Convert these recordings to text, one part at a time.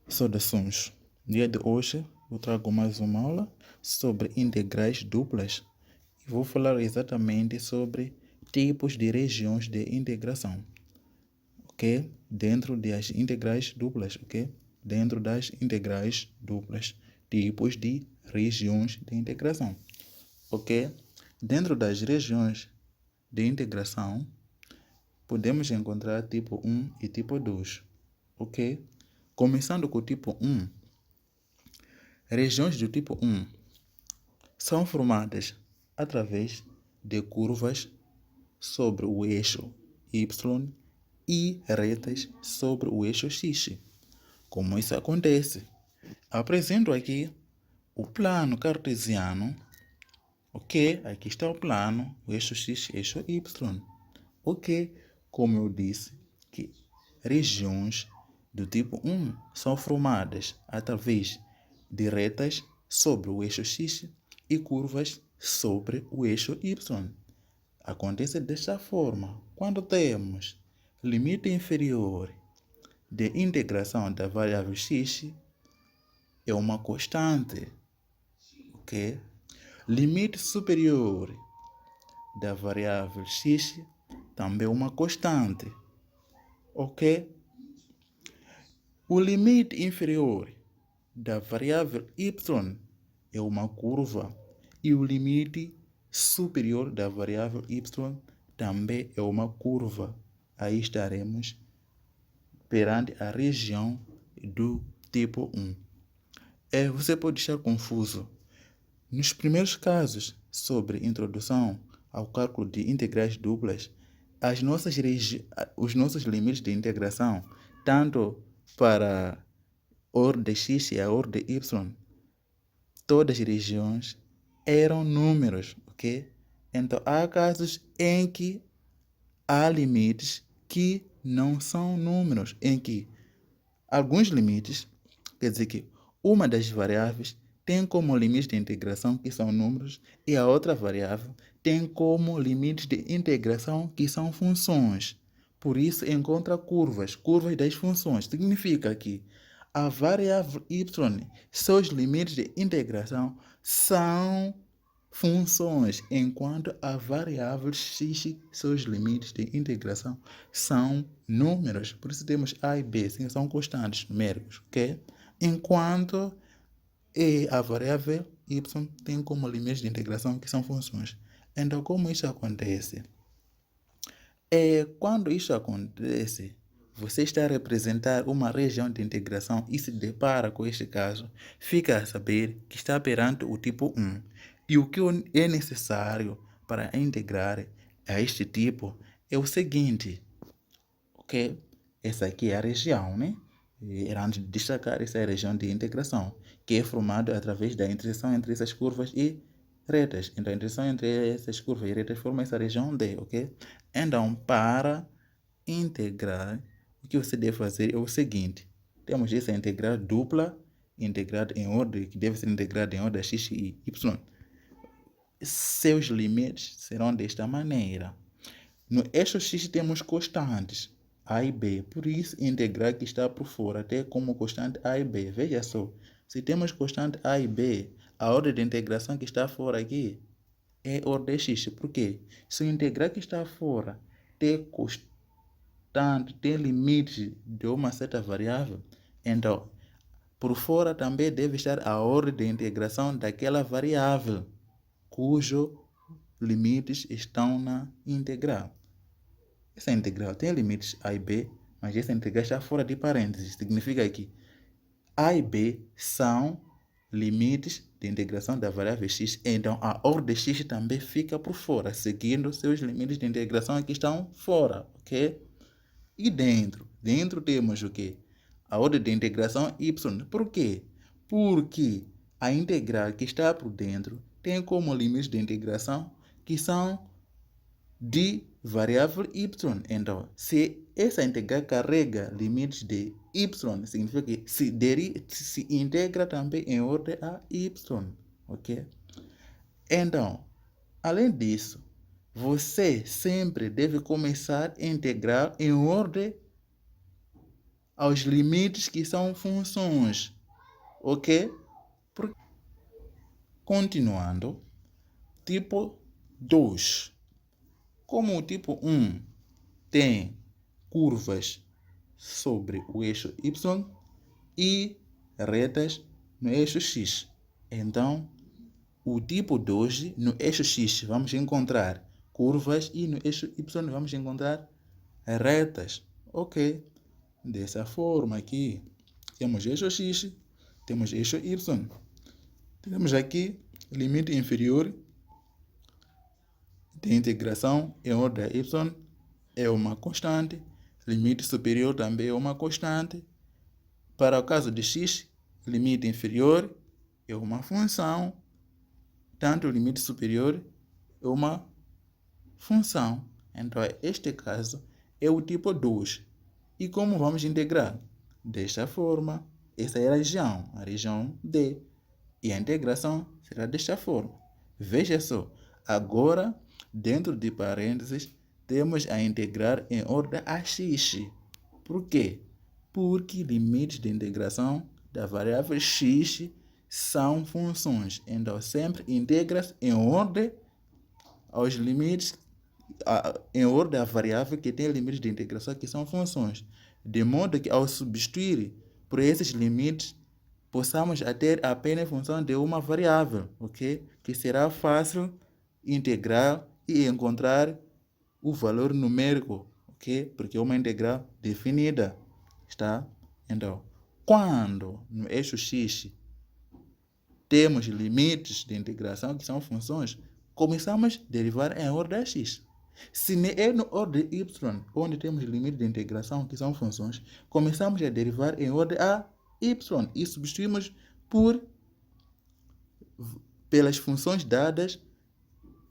Saudações! No dia de hoje eu trago mais uma aula sobre integrais duplas e vou falar exatamente sobre tipos de regiões de integração, ok? Dentro das integrais duplas, ok? Dentro das integrais duplas, tipos de regiões de integração, ok? Dentro das regiões de integração, podemos encontrar tipo 1 e tipo 2, ok? Começando com o tipo 1, regiões do tipo 1 são formadas através de curvas sobre o eixo Y e retas sobre o eixo X. Como isso acontece? Apresento aqui o plano cartesiano, ok? Aqui está o plano, o eixo X, eixo Y. Ok, como eu disse, que regiões do tipo 1 são formadas através de retas sobre o eixo X e curvas sobre o eixo Y. Acontece desta forma quando temos limite inferior de integração da variável x é uma constante, ok? Limite superior da variável x também é uma constante, ok? O limite inferior da variável y é uma curva e o limite superior da variável y também é uma curva. Aí estaremos perante a região do tipo 1. Você pode estar confuso. Nos primeiros casos sobre introdução ao cálculo de integrais duplas, os nossos limites de integração, tanto para a ordem x e a ordem y, todas as regiões eram números, ok? Então, há casos em que há limites que não são números, em que alguns limites, quer dizer que uma das variáveis tem como limites de integração que são números e a outra variável tem como limites de integração que são funções. Por isso, encontra curvas das funções. Significa que a variável y, seus limites de integração são funções, enquanto a variável x, seus limites de integração são números. Por isso temos a e b, são constantes numéricos, ok? Enquanto a variável y tem como limites de integração que são funções. Então, como isso acontece? Quando isso acontece, você está a representar uma região de integração e se depara com este caso, fica a saber que está perante o tipo 1. E o que é necessário para integrar a este tipo é o seguinte, ok? Essa aqui é a região, né? Era antes de destacar, essa é a região de integração, que é formada através da interseção entre essas curvas e retas. Então, a interseção entre essas curvas e retas forma essa região D, ok? Então, para integrar, o que você deve fazer é o seguinte. Temos essa integral dupla, integrada em ordem, que deve ser integrada em ordem x e y. Seus limites serão desta maneira. No eixo x temos constantes a e b, por isso integrar que está por fora até como constante a e b. Veja só, se temos constante a e b, a ordem de integração que está fora aqui é ordem x. Por quê? Se o integral que está fora tem constante, tem limite de uma certa variável, então por fora também deve estar a ordem de integração daquela variável cujos limites estão na integral. Essa integral tem limites a e b, mas essa integral está fora de parênteses. Significa que a e b são limites de integração da variável x, então a ordem x também fica por fora, seguindo seus limites de integração que estão fora, ok? E dentro temos o quê? A ordem de integração y. Por quê? Porque a integral que está por dentro tem como limites de integração que são de variável y. Então, se essa integral carrega limites de y, significa que se integra também em ordem a y, ok? Então, além disso, você sempre deve começar a integrar em ordem aos limites que são funções, ok? Continuando, tipo 2. Como o tipo 1 tem curvas sobre o eixo Y e retas no eixo X. Então, o tipo 2, no eixo X, vamos encontrar curvas e no eixo Y vamos encontrar retas. Ok? Dessa forma aqui, temos eixo X, temos eixo Y. Temos aqui limite inferior de integração em ordem Y é uma constante, limite superior também é uma constante. Para o caso de x, limite inferior é uma função, tanto o limite superior é uma função. Então, este caso é o tipo 2. E como vamos integrar? Desta forma, essa é a região D. E a integração será desta forma. Veja só, agora, dentro de parênteses, temos a integrar em ordem AX. Por quê? Porque limites de integração da variável x são funções. Então, sempre integra-se em ordem aos limites, em ordem à variável que tem limites de integração que são funções. De modo que, ao substituir por esses limites, possamos ter apenas função de uma variável, ok? Que será fácil integrar e encontrar o valor numérico, ok? Porque é uma integral definida, está? Então, quando no eixo x temos limites de integração que são funções, começamos a derivar em ordem x. Se é no ordem y, onde temos limites de integração que são funções, começamos a derivar em ordem a y e substituímos pelas funções dadas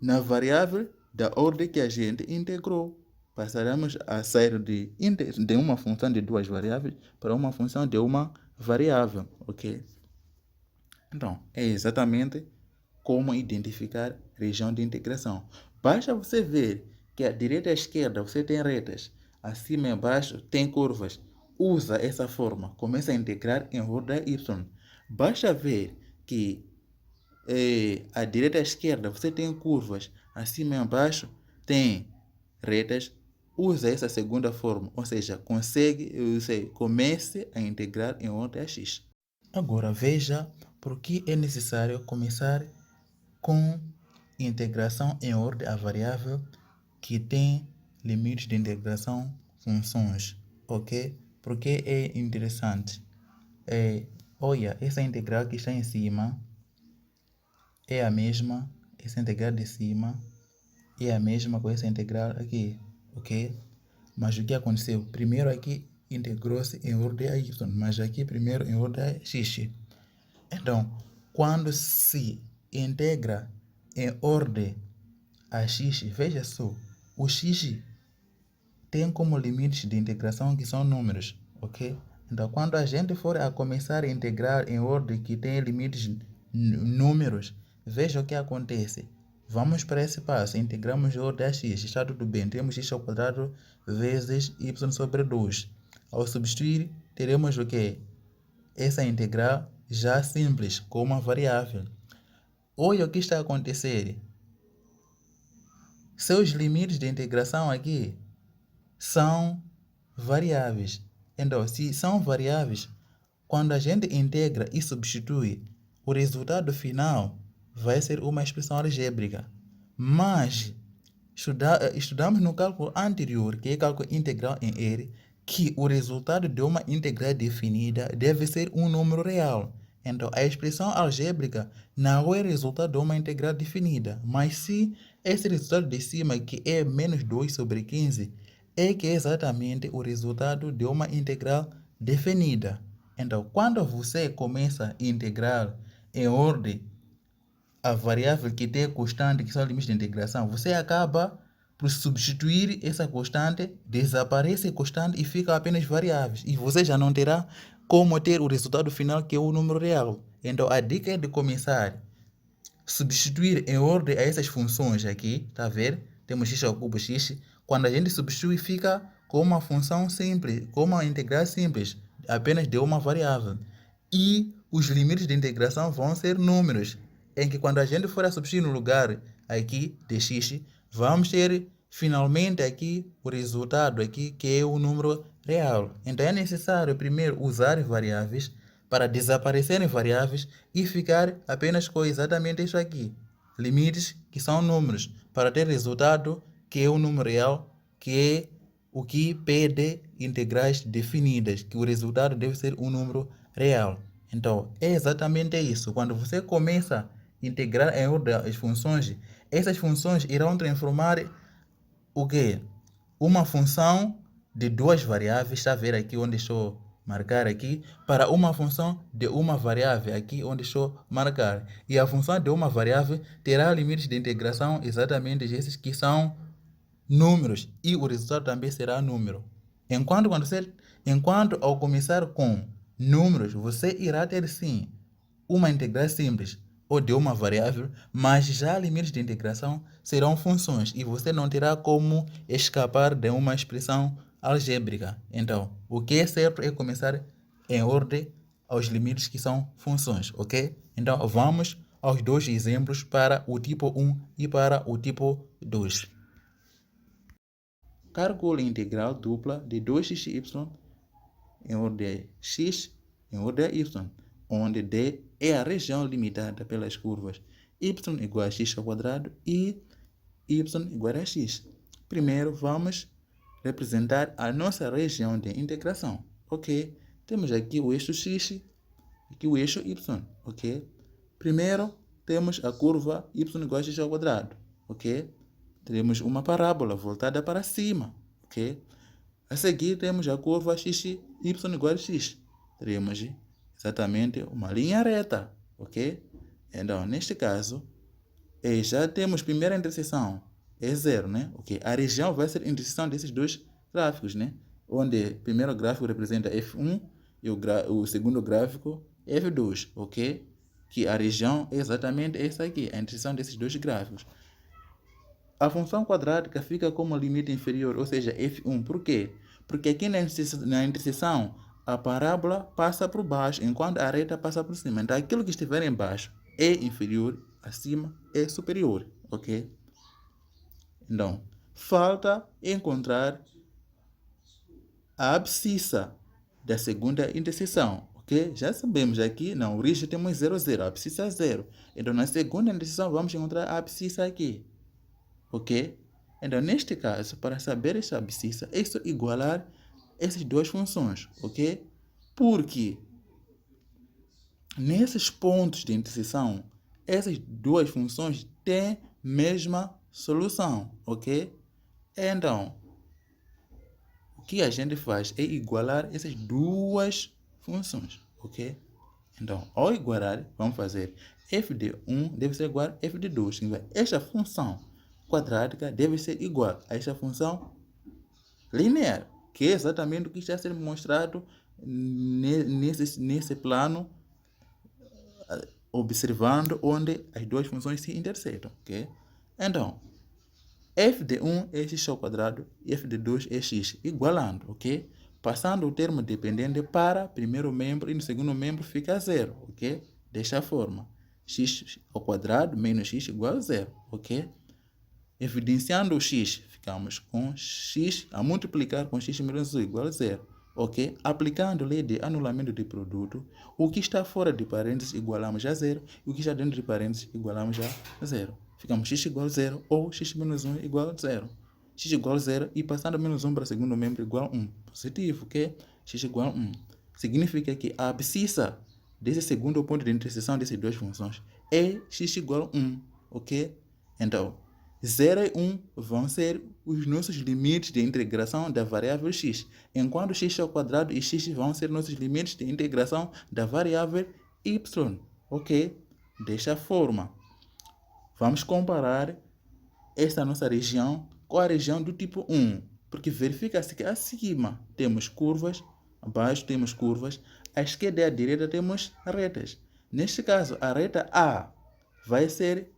na variável da ordem que a gente integrou. Passaremos a sair de uma função de duas variáveis para uma função de uma variável, ok? Então, é exatamente como identificar região de integração. Basta você ver que à direita e à esquerda você tem retas, acima e embaixo tem curvas. Usa essa forma, começa a integrar em ordem y. Basta ver que à direita e à esquerda você tem curvas, acima e embaixo tem retas. Usa essa segunda forma, ou seja, comece a integrar em ordem x. Agora veja por que é necessário começar com integração em ordem à variável que tem limites de integração funções, ok? Porque é interessante. Olha, essa integral que está em cima é a mesma, essa integral de cima é a mesma com essa integral aqui, ok? Mas o que aconteceu? Primeiro aqui integrou-se em ordem a y, mas aqui primeiro em ordem a x. Então, quando se integra em ordem a x, veja só, o x tem como limites de integração que são números, ok? Então, quando a gente for a começar a integrar em ordem que tem limites números, veja o que acontece. Vamos para esse passo, integramos em ordem a x, está tudo bem, temos x ao quadrado vezes y sobre 2. Ao substituir, teremos o quê? Essa integral já simples, com uma variável. Olha o que está a acontecer. Seus limites de integração aqui são variáveis. Então, se são variáveis, quando a gente integra e substitui, o resultado final vai ser uma expressão algébrica. Mas estudamos no cálculo anterior, que é cálculo integral em R, que o resultado de uma integral definida deve ser um número real. Então, a expressão algébrica não é resultado de uma integral definida, mas se esse resultado de cima, que é menos 2 sobre 15, é que é exatamente o resultado de uma integral definida. Então, quando você começa a integrar em ordem a variável que tem constante, que são os limites de integração, você acaba por substituir essa constante, desaparece a constante e fica apenas variáveis. E você já não terá como ter o resultado final, que é o número real. Então, a dica é de começar a substituir em ordem a essas funções aqui, tá vendo? Temos x ao cubo x. Quando a gente substitui, fica com uma função simples, com uma integral simples, apenas de uma variável. E os limites de integração vão ser números, em que quando a gente for a substituir no lugar aqui de x, vamos ter finalmente aqui o resultado aqui, que é o número real. Então é necessário primeiro usar variáveis para desaparecerem variáveis e ficar apenas com exatamente isso aqui. Limites que são números, para ter resultado que é o número real, que é o que pede integrais definidas, que o resultado deve ser um número real. Então, é exatamente isso. Quando você começa a integrar em ordem as funções, essas funções irão transformar o quê? Uma função de duas variáveis, está a ver aqui onde estou marcar aqui, para uma função de uma variável, aqui onde estou marcar. E a função de uma variável terá limites de integração exatamente esses que são números, e o resultado também será número. Enquanto ao começar com números, você irá ter sim uma integral simples ou de uma variável, mas já limites de integração serão funções e você não terá como escapar de uma expressão algébrica. Então, o que é certo é começar em ordem aos limites que são funções, ok? Então, vamos aos dois exemplos para o tipo 1 e para o tipo 2. Calcule integral dupla de 2xy em ordem x em ordem y, onde D é a região limitada pelas curvas y igual a x ao quadrado e y igual a x. Primeiro vamos representar a nossa região de integração, ok? Temos aqui o eixo x, aqui o eixo y, ok? Primeiro temos a curva y igual a x ao quadrado, ok? Temos uma parábola voltada para cima, ok? A seguir temos a curva x, y igual a x. Teremos exatamente uma linha reta, ok? Então, neste caso, já temos primeira interseção, é zero, né? Ok? A região vai ser a interseção desses dois gráficos, né? Onde o primeiro gráfico representa f1 e o segundo gráfico f2, ok? Que a região é exatamente essa aqui, a interseção desses dois gráficos. A função quadrática fica como limite inferior, ou seja, f1. Por quê? Porque aqui na interseção a parábola passa por baixo, enquanto a reta passa por cima. Então, aquilo que estiver embaixo é inferior, acima é superior, ok? Então, falta encontrar a abscissa da segunda interseção, ok? Já sabemos aqui, na origem temos 0, 0, a abscissa é 0. Então, na segunda interseção vamos encontrar a abscissa aqui, ok? Então, neste caso, para saber esta abscissa, é só igualar essas duas funções, ok? Porque nesses pontos de interseção, essas duas funções têm mesma solução, ok? Então, o que a gente faz é igualar essas duas funções, ok? Então, ao igualar, vamos fazer f de 1 deve ser igual a f de 2. Esta função quadrática deve ser igual a esta função linear, que é exatamente o que está a ser mostrado nesse plano, observando onde as duas funções se intersetam, ok? Então, f de 1 é x ao quadrado e f de 2 é x, igualando, ok? Passando o termo dependente para primeiro membro e no segundo membro fica zero, ok? Desta forma, x ao quadrado menos x igual a zero, ok? Evidenciando o x, ficamos com x a multiplicar com x menos 1 igual a zero, ok? Aplicando a lei de anulamento de produto, o que está fora de parênteses igualamos a zero e o que está dentro de parênteses igualamos a zero. Ficamos x igual a zero ou x menos 1 igual a zero. X igual a zero e passando menos 1 para o segundo membro igual a 1. Positivo, ok? X igual a 1. Significa que a abscissa desse segundo ponto de interseção dessas duas funções é x igual a 1, ok? Então, 0 e 1 vão ser os nossos limites de integração da variável x, enquanto x ao quadrado e x vão ser nossos limites de integração da variável y, ok? Desta forma, vamos comparar esta nossa região com a região do tipo 1, porque verifica-se que acima temos curvas, abaixo temos curvas, à esquerda e à direita temos retas. Neste caso, a reta A vai ser,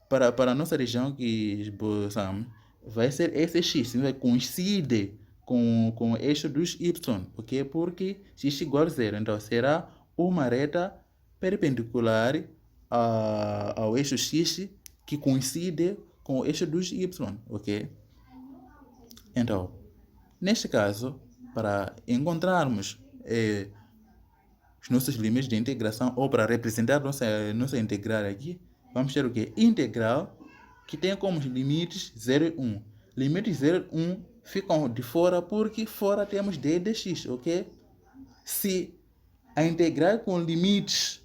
para a nossa região que esboçamos, vai ser SX, coincide com o eixo dos y, ok? Porque x igual a 0. Então, será uma reta perpendicular ao eixo x que coincide com o eixo dos y, ok? Então, neste caso, para encontrarmos os nossos limites de integração, ou para representar nossa integral aqui, vamos ter o quê? Integral que tem como limites 0 e 1. Limites 0 e 1 ficam de fora porque fora temos d de x, ok? Se a integral com limites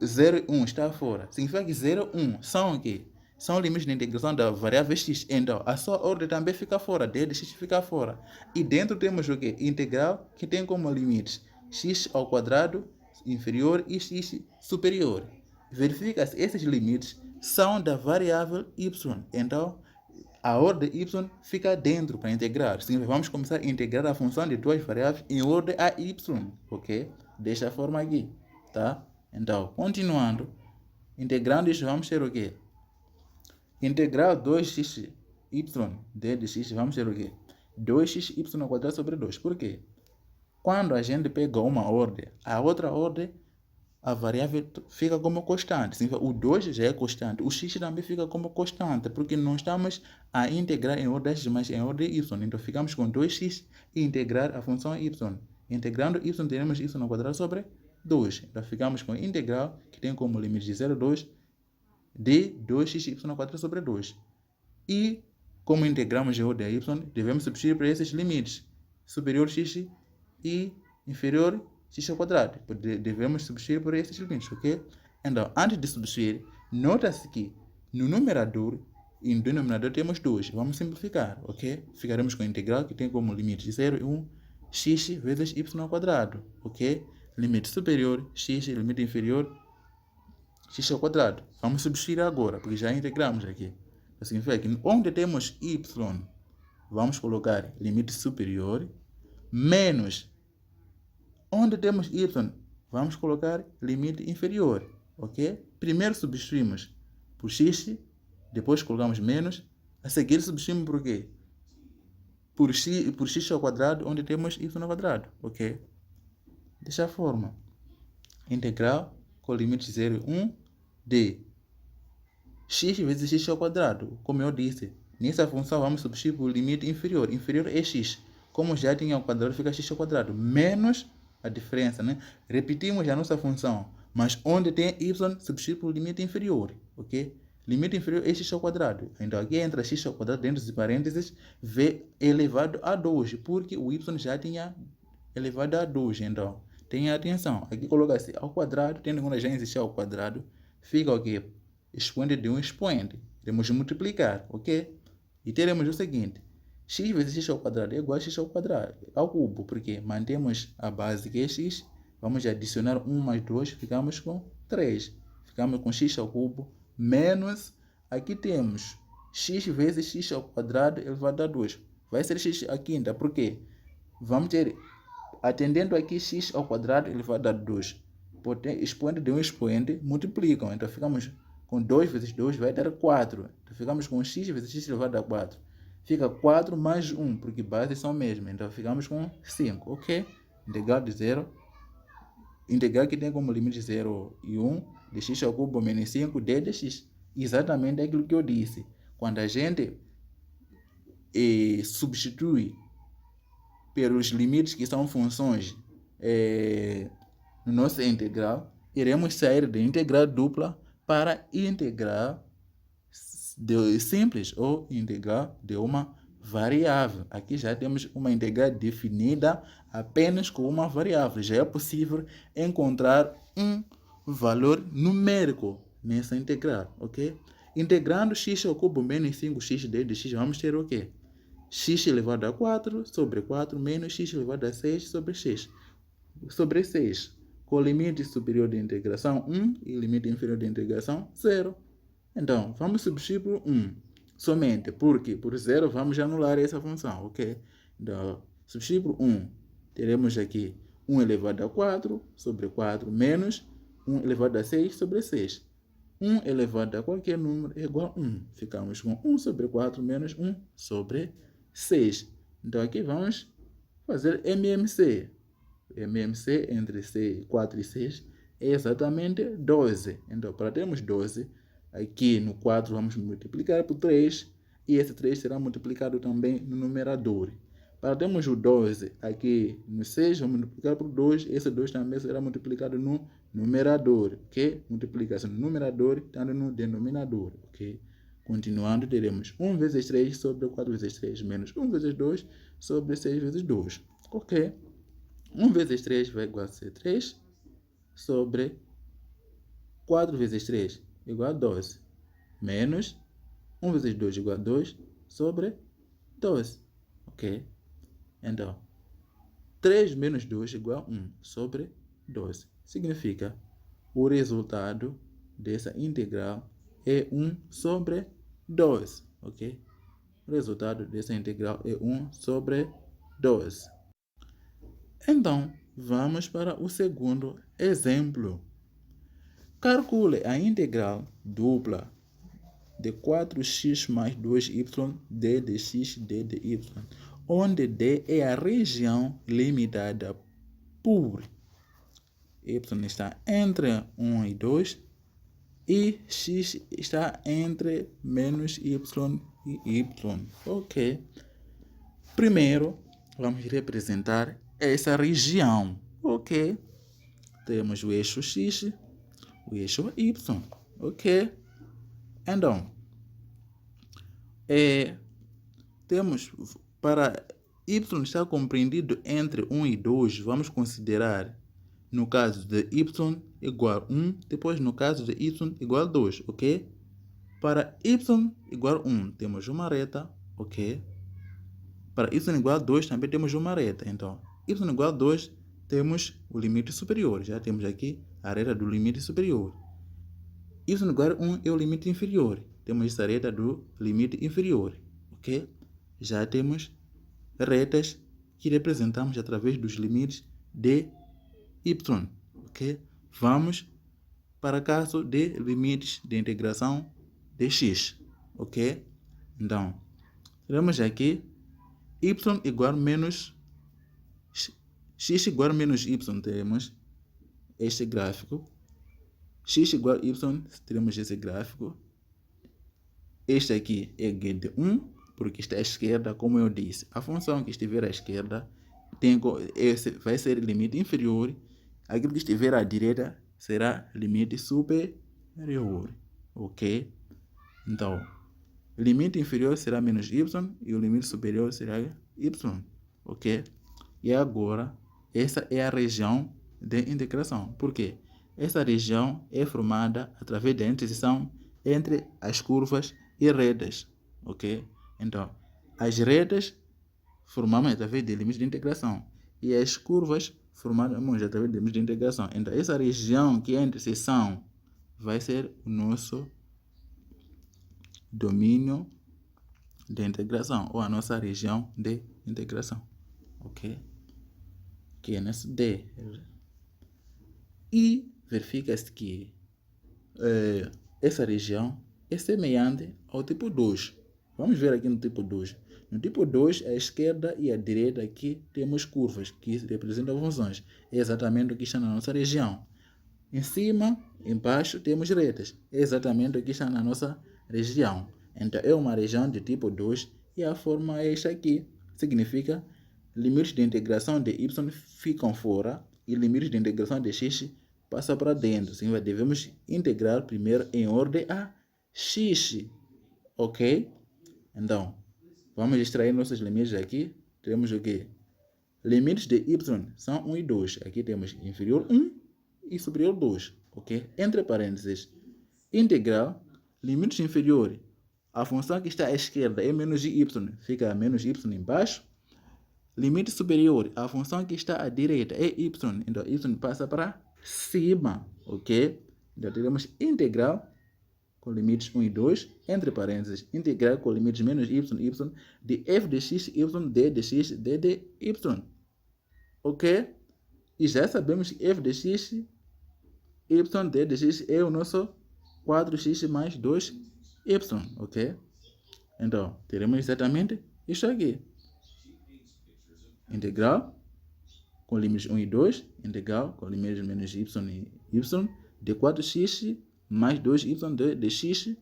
0 e 1 está fora, significa que 0 e 1 são o quê? São limites de integração da variável x. Então, a sua ordem também fica fora, d de x fica fora. E dentro temos o quê? Integral que tem como limites x ao quadrado inferior e x superior. Verifica se esses limites são da variável y. Então, a ordem y fica dentro para integrar. Vamos começar a integrar a função de duas variáveis em ordem a y, ok? Desta forma aqui, tá? Então, continuando, integrando isso, vamos ter o quê? Integral 2xy d de x, vamos ter o quê? 2xy ao quadrado sobre 2. Por quê? Quando a gente pega uma ordem, a outra ordem, a variável fica como constante. O 2 já é constante. O x também fica como constante, porque não estamos a integrar em ordem x, mas em ordem y. Então, ficamos com 2x e integrar a função y. Integrando y, teremos y ao quadrado sobre 2. Então, ficamos com a integral, que tem como limite de 0 a 2, de 2xy ao quadrado sobre 2. E, como integramos em ordem a y, devemos substituir para esses limites. Superior x e inferior x ao quadrado. Devemos substituir por esses limites, ok? Então, antes de substituir, nota-se que no numerador e no denominador temos 2. Vamos simplificar, ok? Ficaremos com a integral que tem como limite 0 e 1, x vezes y ao quadrado, ok? Limite superior, x, limite inferior, x ao quadrado. Vamos substituir agora, porque já integramos aqui. Significa que onde temos y, vamos colocar limite superior, menos onde temos y, vamos colocar limite inferior, ok? Primeiro substituímos por x, depois colocamos menos, a seguir substituímos por quê? Por x ao quadrado, onde temos y ao quadrado, ok? Desta forma, integral com limite 0 e 1 de x vezes x ao quadrado. Como eu disse, nessa função vamos substituir por limite inferior. Inferior é x. Como já tinha ao quadrado, fica x ao quadrado. Menos a diferença, né? Repetimos a nossa função, mas onde tem y, substituir por limite inferior, ok? Limite inferior é x ao quadrado. Então, aqui entra x ao quadrado dentro de parênteses, v elevado a 2, porque o y já tinha elevado a 2. Então, tenha atenção. Aqui coloca-se ao quadrado, tendo em conta já existir ao quadrado, fica o quê? Expoente de um expoente. Iremos multiplicar, ok? E teremos o seguinte: x vezes x ao quadrado é igual a x ao quadrado, ao cubo, porque mantemos a base que é x, vamos adicionar 1 mais 2, ficamos com 3. Ficamos com x ao cubo, menos, aqui temos x vezes x ao quadrado elevado a 2. Vai ser x à quinta, por quê? Vamos ter, atendendo aqui, x ao quadrado elevado a 2. Expoente de um expoente, multiplicam, então ficamos com 2 vezes 2 vai dar 4. Então ficamos com x vezes x elevado a 4. Fica 4 mais 1, porque bases são mesmas. Então ficamos com 5, ok? Integral de 0. Integral que tem como limite 0 e 1, de x ao cubo menos 5, d de x. Exatamente aquilo que eu disse. Quando a gente substitui pelos limites que são funções no nosso integral, iremos sair de integral dupla para integral simples ou integral de uma variável. Aqui já temos uma integral definida apenas com uma variável. Já é possível encontrar um valor numérico nessa integral, ok? Integrando x ao cubo menos 5x d de x, vamos ter o quê? X elevado a 4 sobre 4 menos x elevado a 6 sobre 6. Sobre 6. Com limite superior de integração 1 e limite inferior de integração 0. Então, vamos substituir por 1. Somente porque por 0 vamos anular essa função, ok? Então, substituir por 1. Teremos aqui 1 elevado a 4 sobre 4 menos 1 elevado a 6 sobre 6. 1 elevado a qualquer número é igual a 1. Ficamos com 1 sobre 4 menos 1 sobre 6. Então aqui vamos fazer MMC. MMC entre 4 e 6 é exatamente 12. Então, para termos 12, aqui no 4 vamos multiplicar por 3 e esse 3 será multiplicado também no numerador. Para termos o 12 aqui no 6, vamos multiplicar por 2, esse 2 também será multiplicado no numerador, ok? Multiplicação no numerador, tanto no denominador, ok? Continuando, teremos 1 vezes 3 sobre 4 vezes 3 menos 1 vezes 2 sobre 6 vezes 2, ok? 1 vezes 3 vai igual a ser 3 sobre 4 vezes 3 igual a 12, menos 1 vezes 2 igual a 2 sobre 12, ok? Então, 3 menos 2 igual a 1 sobre 12. Significa, o resultado dessa integral é 1 sobre 12, ok? O resultado dessa integral é 1 sobre 12. Então, vamos para o segundo exemplo. Calcule a integral dupla de 4x mais 2y d de x d de y, onde d é a região limitada por y está entre 1 e 2 e x está entre menos y e y. Ok. Primeiro, vamos representar essa região. Ok. Temos o eixo x, o eixo y. Ok. Então, temos para y estar compreendido entre 1 e 2, vamos considerar no caso de y igual a 1, depois no caso de y igual a 2, ok? Para y igual a 1 temos uma reta, ok? Para y igual a 2 também temos uma reta, então y igual a 2 temos o limite superior, já temos aqui a reta do limite superior. Y igual a 1 é o limite inferior, temos essa reta do limite inferior, ok? Já temos retas que representamos através dos limites de y, ok? Vamos para o caso de limites de integração de x, ok? Então, temos aqui y igual a menos x igual a menos y, temos este gráfico. X igual a y, teremos esse gráfico. Este aqui é g de 1, porque está à esquerda, como eu disse. A função que estiver à esquerda vai ser limite inferior. Aquilo que estiver à direita será limite superior. Ok? Então, o limite inferior será menos y e o limite superior será y. Ok? E agora, essa é a região de integração. Por quê? Essa região é formada através da interseção entre as curvas e retas. Ok? Então, as retas formamos através de limites de integração e as curvas formamos através de limites de integração. Então, essa região que é a interseção vai ser o nosso domínio de integração ou a nossa região de integração. Ok? Que é nesse D. E verifica-se que essa região é semelhante ao tipo 2. Vamos ver aqui no tipo 2. No tipo 2, à esquerda e à direita aqui temos curvas que representam funções. É exatamente o que está na nossa região. Em cima, embaixo, temos retas. É exatamente o que está na nossa região. Então, é uma região de tipo 2 e a forma é esta aqui. Significa limites de integração de y ficam fora e limites de integração de x passam para dentro. Assim, devemos integrar primeiro em ordem a x. Ok? Então, vamos extrair nossos limites aqui. Temos o quê? Limites de y são 1 e 2. Aqui temos inferior 1 e superior 2. Ok? Entre parênteses, integral, limites inferiores. A função que está à esquerda é menos y, fica menos y embaixo. Limite superior, a função que está à direita é y, então y passa para cima, ok? Então teremos integral com limites 1 e 2, entre parênteses, integral com limites menos y, de f de x, y, d de x, d de y, ok? E já sabemos que f de x, y, d de x é o nosso 4x mais 2y, ok? Então, teremos exatamente isso aqui. integral com limites 1 e 2, integral com limites menos y e y, de 4x mais 2y de dx,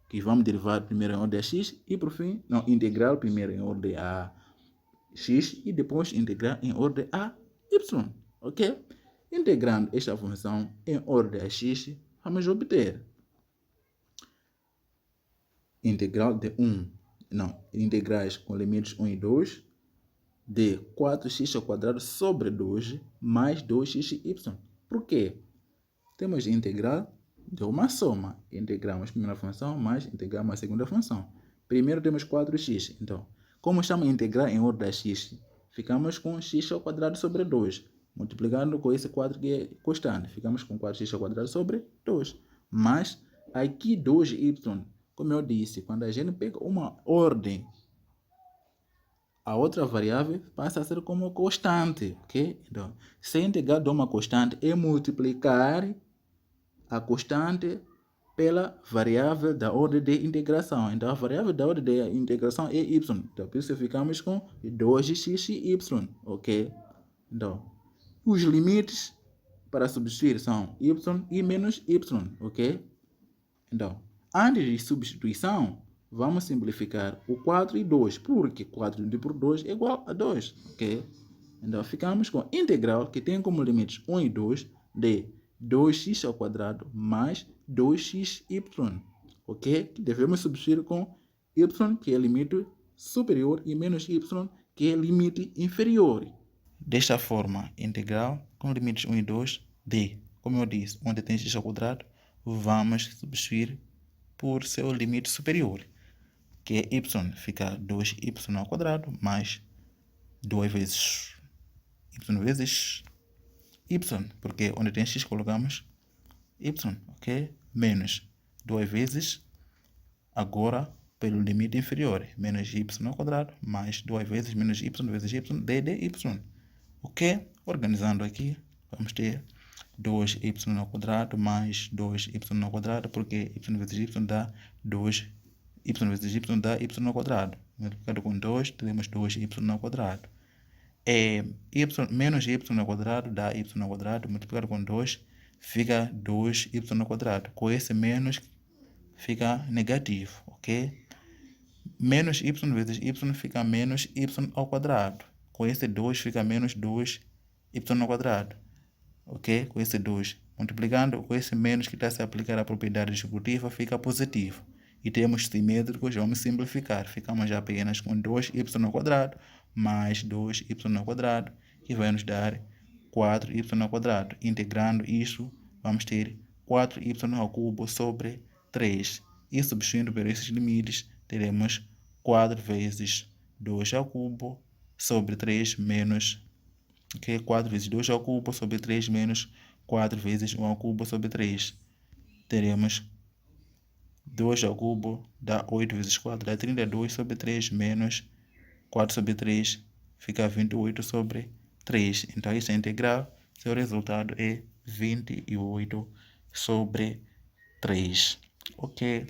que vamos derivar primeiro em ordem a x, e por fim, integral primeiro em ordem a x e depois integrar em ordem a y, ok? Integrando esta função em ordem a x, vamos obter integral de integrais com limites 1 e 2 de 4x² sobre 2 mais 2xy. Por quê? Temos integral de uma soma. Integramos a primeira função mais integramos a segunda função. Primeiro temos 4x. Então, como estamos a integrar em ordem a x, ficamos com x² sobre 2. Multiplicando com esse 4 que é constante, ficamos com 4x² sobre 2. Mas aqui 2y, como eu disse, quando a gente pega uma ordem, a outra variável passa a ser como constante, ok? Então, ser integrado de uma constante é multiplicar a constante pela variável da ordem de integração. Então, a variável da ordem de integração é y. Então, por isso ficamos com 2xy, ok? Então, os limites para substituir são y e menos y, ok? Então, antes de substituição, vamos simplificar o 4 e 2, porque 4 dividido por 2 é igual a 2, ok? Então, ficamos com integral que tem como limites 1 e 2 de 2x² mais 2xy, ok? Devemos substituir com y, que é limite superior, e menos y, que é limite inferior. Desta forma, integral com limites 1 e 2 de, como eu disse, onde tem x², vamos substituir por seu limite superior, que é y, fica 2y² mais 2 vezes y, porque onde tem x colocamos y, ok? Menos 2 vezes, agora pelo limite inferior, menos y² mais 2 vezes menos y vezes y, dy, ok? Organizando aqui, vamos ter 2y² mais 2y², porque y vezes y dá 2, y vezes y dá y². Multiplicado com 2, teremos 2y². Menos y² dá y², multiplicado com 2, fica 2y². Com esse menos, fica negativo, ok? Menos y vezes y fica menos y². Com esse 2, fica menos 2y². Ok? Com esse 2. Multiplicando com esse menos que está a se aplicar a propriedade distributiva, fica positivo. E temos simétricos, vamos simplificar. Ficamos apenas com 2y² mais 2y², que vai nos dar 4y². Integrando isso, vamos ter 4y³ sobre 3. E substituindo por esses limites, teremos 4 vezes 2³ sobre 3 menos, ok? 4 vezes 2³ sobre 3 menos 4 vezes 1³ sobre 3. Teremos 2³ dá 8 vezes 4 dá 32 sobre 3 menos 4 sobre 3 fica 28 sobre 3. Então, isso é integral. Seu resultado é 28 sobre 3. Ok?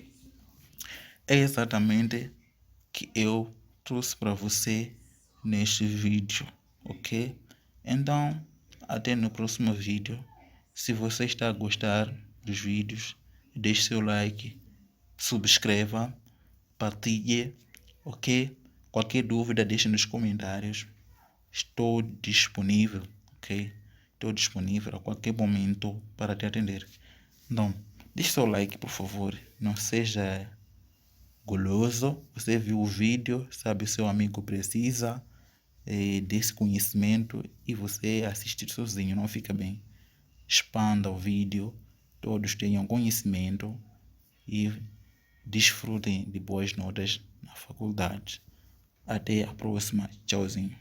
É exatamente o que eu trouxe para você neste vídeo. Ok? Então, até no próximo vídeo. Se você está a gostar dos vídeos, deixe seu like, subscreva, partilhe, ok? Qualquer dúvida, deixe nos comentários. Estou disponível, ok? Estou disponível a qualquer momento para te atender. Então, deixe seu like, por favor. Não seja guloso. Você viu o vídeo, sabe o seu amigo precisa desse conhecimento e você assistir sozinho, não fica bem. Expanda o vídeo, todos tenham conhecimento e desfrutem de boas notas na faculdade. Até a próxima. Tchauzinho.